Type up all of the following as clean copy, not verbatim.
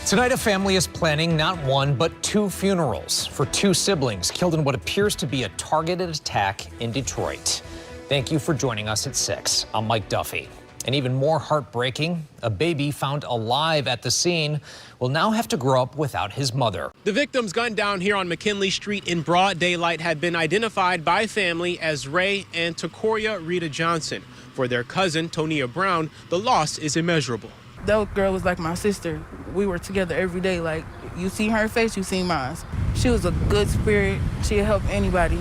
Tonight, a family is planning not one, but two funerals for two siblings killed in what appears to be a targeted attack in Detroit. Thank you for joining us at 6. I'm Mike Duffy. And even more heartbreaking, a baby found alive at the scene will now have to grow up without his mother. The victims gunned down here on McKinley Street in broad daylight had been identified by family as Raye and Raye Johnson. For their cousin, Tonia Brown, the loss is immeasurable. That girl was like my sister. We were together every day. Like, you see her face, you see mine. She was a good spirit. She'd help anybody.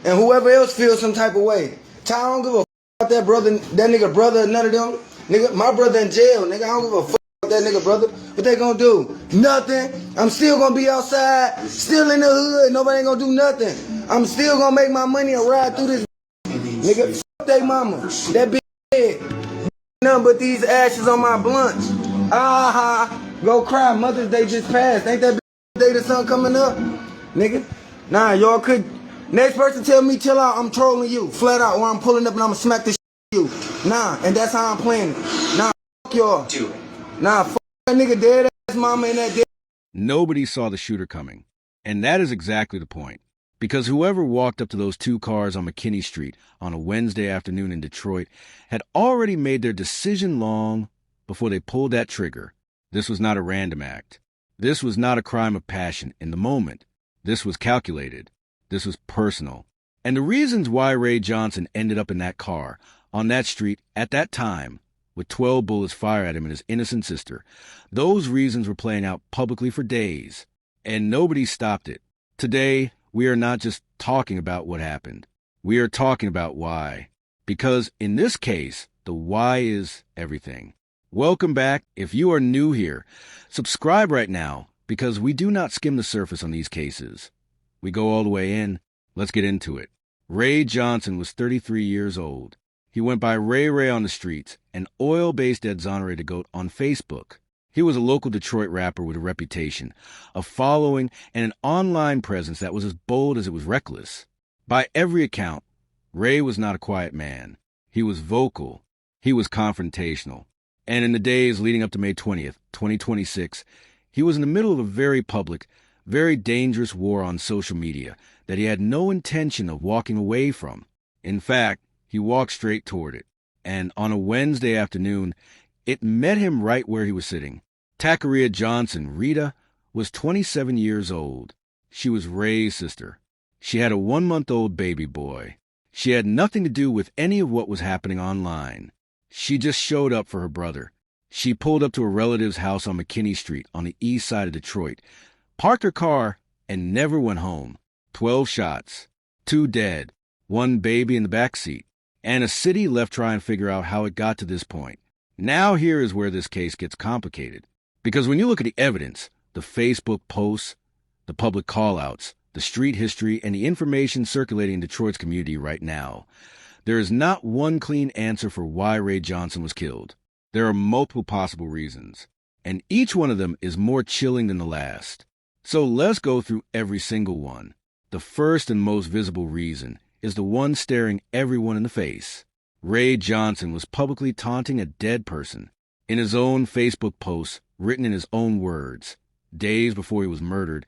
And whoever else feels some type of way. I don't give a f about that brother, that nigga brother, none of them. Nigga, my brother in jail, nigga. I don't give a f about that nigga brother. What they gonna do? Nothing. I'm still gonna be outside, still in the hood. Nobody ain't gonna do nothing. I'm still gonna make my money and ride through this. Nigga, f they mama. That bitch dead. Nothing but these ashes on my blunts. Go cry. Mother's Day just passed. Ain't that day the sun coming up? Nigga. Nah, y'all could. Next person tell me chill out, I'm trolling you. Flat out, or I'm pulling up and I'ma smack this you. Nah, and that's how I'm playing it. Nah, fuck y'all. Nah, fuck that nigga dead ass mama and that dead. Nobody saw the shooter coming. And that is exactly the point. Because whoever walked up to those two cars on McKinney Street on a Wednesday afternoon in Detroit had already made their decision long before they pulled that trigger. This was not a random act. This was not a crime of passion in the moment. This was calculated. This was personal. And the reasons why Raye Johnson ended up in that car, on that street, at that time, with 12 bullets fired at him and his innocent sister, those reasons were playing out publicly for days. And nobody stopped it. Today, we are not just talking about what happened. We are talking about why. Because in this case, the why is everything. Welcome back. If you are new here, subscribe right now because we do not skim the surface on these cases. We go all the way in. Let's get into it. Raye Johnson was 33 years old. He went by Ray on the streets, an oil-based exonerated goat on Facebook. He was a local Detroit rapper with a reputation, a following, and an online presence that was as bold as it was reckless. By every account, Raye was not a quiet man. He was vocal. He was confrontational. And in the days leading up to May 20th, 2026, he was in the middle of a very public, very dangerous war on social media that he had no intention of walking away from. In fact, he walked straight toward it. And on a Wednesday afternoon, it met him right where he was sitting. Raye Johnson, Rita, was 27 years old. She was Raye's sister. She had a 1-month-old baby boy. She had nothing to do with any of what was happening online. She just showed up for her brother. She pulled up to a relative's house on McKinney Street on the east side of Detroit, parked her car, and never went home. 12 shots, 2 dead, 1 baby in the back seat, and a city left trying to figure out how it got to this point. Now here is where this case gets complicated. Because when you look at the evidence, the Facebook posts, the public call-outs, the street history, and the information circulating in Detroit's community right now, there is not one clean answer for why Raye Johnson was killed. There are multiple possible reasons, and each one of them is more chilling than the last. So let's go through every single one. The first and most visible reason is the one staring everyone in the face. Raye Johnson was publicly taunting a dead person. In his own Facebook post, written in his own words, days before he was murdered,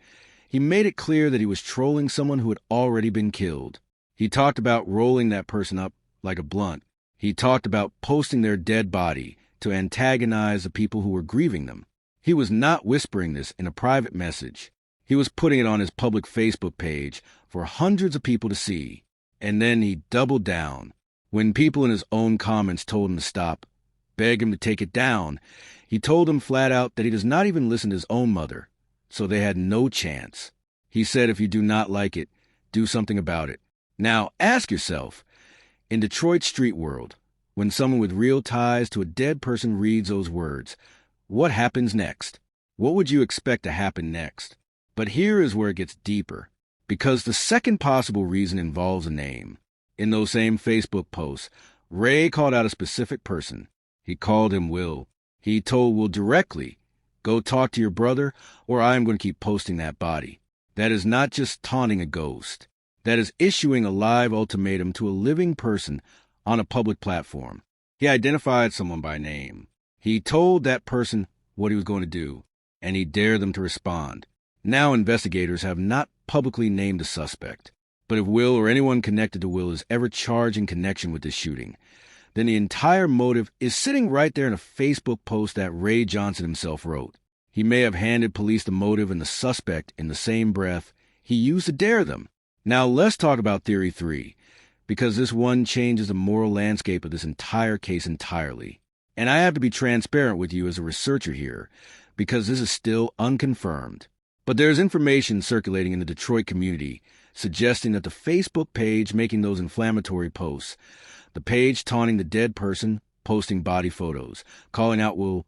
he made it clear that he was trolling someone who had already been killed. He talked about rolling that person up like a blunt. He talked about posting their dead body to antagonize the people who were grieving them. He was not whispering this in a private message. He was putting it on his public Facebook page for hundreds of people to see. And then he doubled down. When people in his own comments told him to stop, begged him to take it down, he told them flat out that he does not even listen to his own mother, so they had no chance. He said if you do not like it, do something about it. Now ask yourself, in Detroit's street world, when someone with real ties to a dead person reads those words, what happens next? What would you expect to happen next? But here is where it gets deeper, because the second possible reason involves a name. In those same Facebook posts, Raye called out a specific person. He called him Will. He told Will directly, go talk to your brother or I am going to keep posting that body. That is not just taunting a ghost. That is issuing a live ultimatum to a living person on a public platform. He identified someone by name. He told that person what he was going to do. and he dared them to respond. Now investigators have not publicly named the suspect, but if Will or anyone connected to Will is ever charged in connection with this shooting, then the entire motive is sitting right there in a Facebook post that Raye Johnson himself wrote. He may have handed police the motive and the suspect in the same breath he used to dare them. Now let's talk about Theory 3, because this one changes the moral landscape of this entire case entirely. And I have to be transparent with you as a researcher here, because this is still unconfirmed. But there's information circulating in the Detroit community suggesting that the Facebook page making those inflammatory posts, the page taunting the dead person, posting body photos, calling out Will,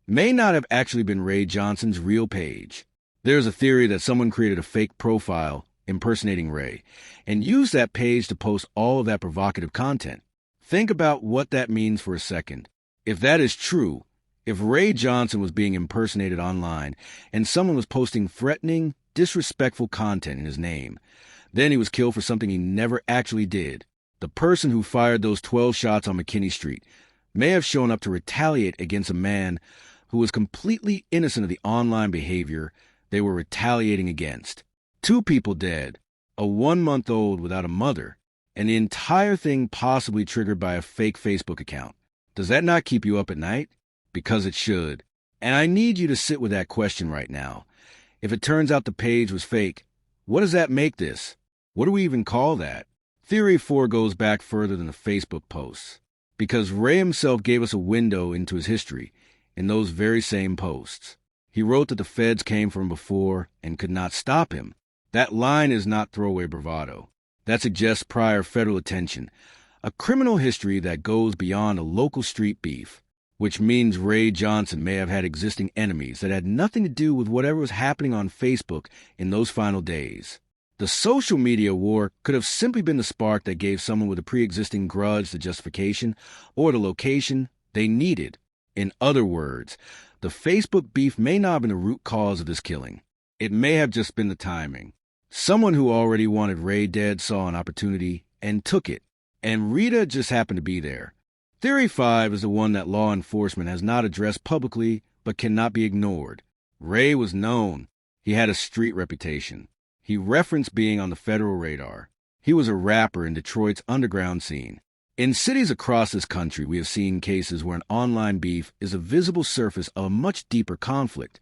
may not have actually been Raye Johnson's real page. There's a theory that someone created a fake profile impersonating Raye and used that page to post all of that provocative content. Think about what that means for a second. If that is true, if Raye Johnson was being impersonated online and someone was posting threatening, disrespectful content in his name, then he was killed for something he never actually did. The person who fired those 12 shots on McKinney Street may have shown up to retaliate against a man who was completely innocent of the online behavior they were retaliating against. 2 people dead, a 1-month-old without a mother, and the entire thing possibly triggered by a fake Facebook account. Does that not keep you up at night? Because it should. And I need you to sit with that question right now. If it turns out the page was fake, what does that make this? What do we even call that? Theory 4 goes back further than the Facebook posts, because Raye himself gave us a window into his history in those very same posts. He wrote that the feds came for him before and could not stop him. That line is not throwaway bravado. That suggests prior federal attention, a criminal history that goes beyond a local street beef, which means Raye Johnson may have had existing enemies that had nothing to do with whatever was happening on Facebook in those final days. The social media war could have simply been the spark that gave someone with a pre-existing grudge the justification or the location they needed. In other words, the Facebook beef may not have been the root cause of this killing. It may have just been the timing. Someone who already wanted Raye dead saw an opportunity and took it, and Rita just happened to be there. Theory 5 is the one that law enforcement has not addressed publicly but cannot be ignored. Raye was known. He had a street reputation. He referenced being on the federal radar. He was a rapper in Detroit's underground scene. In cities across this country, we have seen cases where an online beef is a visible surface of a much deeper conflict.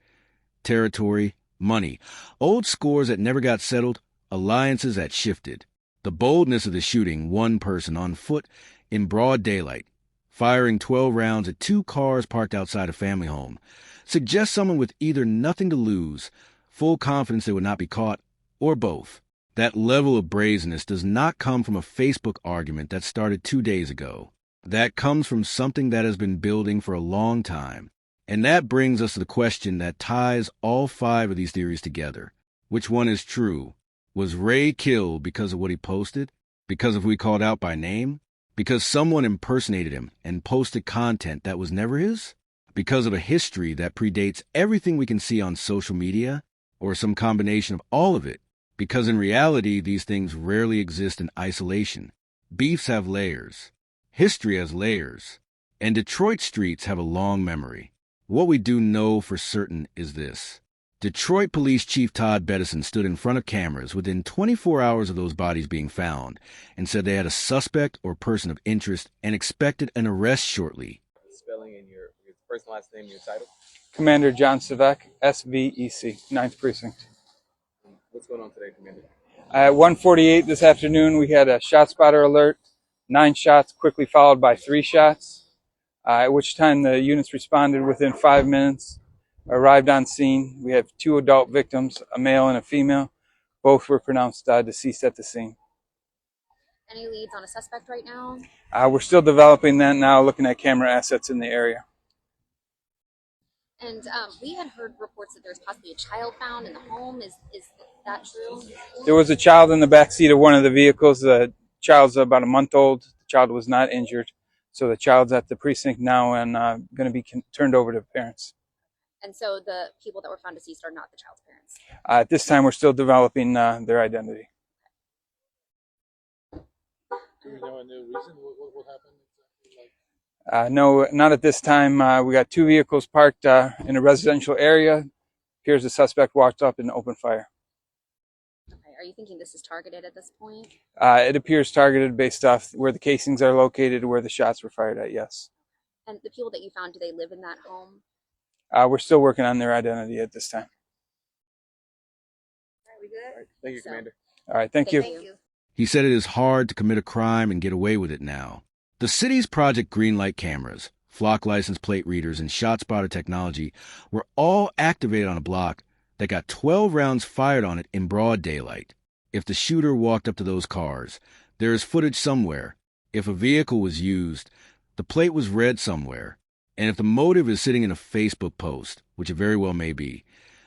Territory, money, old scores that never got settled, alliances that shifted. The boldness of the shooting, one person on foot in broad daylight, firing 12 rounds at 2 cars parked outside a family home, suggests someone with either nothing to lose, full confidence they would not be caught, or both. That level of brazenness does not come from a Facebook argument that started 2 days ago. That comes from something that has been building for a long time. And that brings us to the question that ties all 5 of these theories together. Which one is true? Was Raye killed because of what he posted? Because of who he called out by name? Because someone impersonated him and posted content that was never his? Because of a history that predates everything we can see on social media? Or some combination of all of it? Because in reality, these things rarely exist in isolation. Beefs have layers. History has layers. And Detroit streets have a long memory. What we do know for certain is this. Detroit Police Chief Todd Bettison stood in front of cameras within 24 hours of those bodies being found and said they had a suspect or person of interest and expected an arrest shortly. Spelling in your first and last name, your title? Commander John Savek, SVEC, 9th Precinct. What's going on today, Commander? At 1:48 this afternoon, we had a shot spotter alert, 9 shots, quickly followed by 3 shots, at which time the units responded within 5 minutes, arrived on scene. We have 2 adult victims, a male and a female. Both were pronounced deceased at the scene. Any leads on a suspect right now? We're still developing that now, looking at camera assets in the area. And we had heard reports that there's possibly a child found in the home. Is that true? There was a child in the back seat of one of the vehicles. The child's about a month old. The child was not injured. So the child's at the precinct now and going to be turned over to parents. And so the people that were found deceased are not the child's parents? At this time, we're still developing their identity. Do you know a new reason? What happened? No, not at this time. We got 2 vehicles parked in a residential area. appears the suspect walked up and opened fire. Okay. Are you thinking this is targeted at this point? It appears targeted based off where the casings are located, where the shots were fired at, yes. And the people that you found, do they live in that home? We're still working on their identity at this time. Are we good? Thank you, Commander. All right, thank you. Thank you. He said it is hard to commit a crime and get away with it now. The city's Project Greenlight cameras, flock license plate readers, and ShotSpotter technology were all activated on a block that got 12 rounds fired on it in broad daylight. If the shooter walked up to those cars, there is footage somewhere. If a vehicle was used, the plate was read somewhere. And if the motive is sitting in a Facebook post, which it very well may be,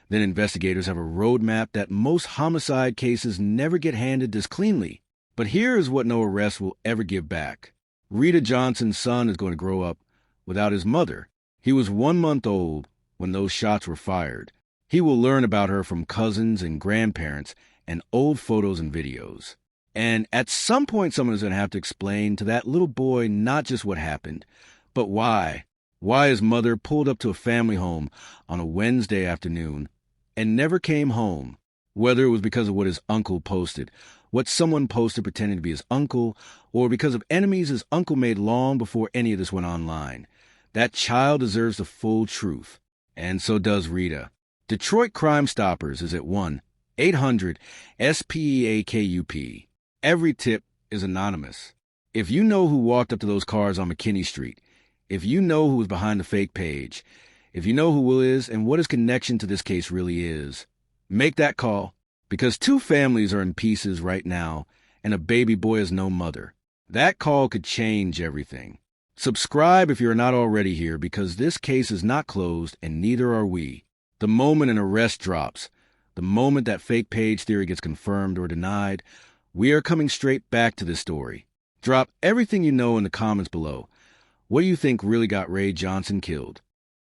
then investigators have a roadmap that most homicide cases never get handed this cleanly. But here is what no arrest will ever give back. Raye Johnson's son is going to grow up without his mother. He was 1 month old when those shots were fired. He will learn about her from cousins and grandparents and old photos and videos. And at some point, someone is going to have to explain to that little boy not just what happened, but why. Why his mother pulled up to a family home on a Wednesday afternoon and never came home. Whether it was because of what his uncle posted, what someone posted pretending to be his uncle, or because of enemies his uncle made long before any of this went online. That child deserves the full truth. And so does Rita. Detroit Crime Stoppers is at 1-800-SPEAKUP. Every tip is anonymous. If you know who walked up to those cars on McKinney Street, if you know who was behind the fake page, if you know who Will is and what his connection to this case really is, make that call, because 2 families are in pieces right now and a baby boy has no mother. That call could change everything. Subscribe if you're not already here, because this case is not closed and neither are we. The moment an arrest drops, the moment that fake page theory gets confirmed or denied, we are coming straight back to this story. Drop everything you know in the comments below. What do you think really got Raye Johnson killed?